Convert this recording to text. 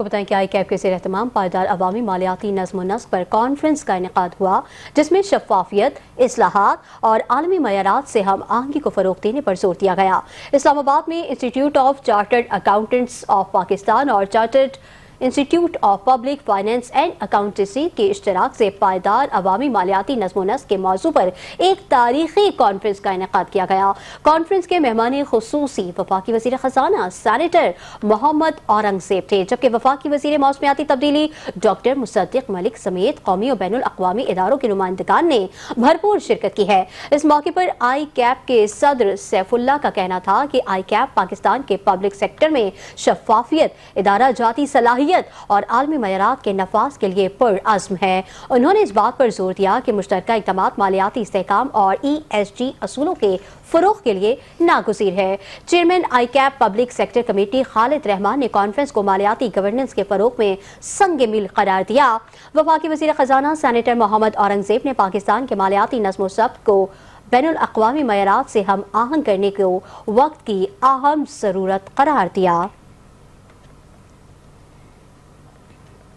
بتائیں کہ I keep کے زیر اہتمام پائیدار عوامی مالیاتی نظم و نسق پر کانفرنس کا انعقاد ہوا، جس میں شفافیت، اصلاحات اور عالمی معیارات سے ہم آہنگی کو فروغ دینے پر زور دیا گیا۔ اسلام آباد میں انسٹی ٹیوٹ of chartered accountants of Pakistan اور چارٹرڈ انسٹی ٹیوٹ of public finance and accountancy کے اشتراک سے پائیدار عوامی مالیاتی نظم و نسق کے موضوع پر ایک تاریخی کانفرنس کا انعقاد کیا گیا۔ کانفرنس کے مہمان خصوصی وفاقی وزیر خزانہ سینیٹر محمد اورنگزیب تھے، جبکہ وفاقی وزیر موسمیاتی تبدیلی ڈاکٹر مصدق ملک سمیت قومی اور بین الاقوامی اداروں کے نمائندگان نے بھرپور شرکت کی ہے۔ اس موقع پر آئی کیپ کے صدر سیف اللہ کا کہنا تھا کہ آئی کیپ پاکستان کے پبلک سیکٹر میں شفافیت، ادارہ جاتی صلاحیت اور عالمی معیارات کے نفاذ کے لیے پرعزم ہے۔ انہوں نے اس بات پر زور دیا کہ مشترکہ اقدامات مالیاتی استحکام اور ESG اصولوں کے فروغ کے لیے ناگزیر ہے۔ چیئرمین آئی کیپ public sector committee Khalid Rahman نے کانفرنس کو مالیاتی گورننس کے فروغ میں سنگ میل قرار دیا۔ وفاقی وزیر خزانہ سینیٹر محمد اورنگزیب نے پاکستان کے مالیاتی نظم و ضبط کو بین الاقوامی معیارات سے ہم آہنگ کرنے کو وقت کی اہم ضرورت قرار دیا۔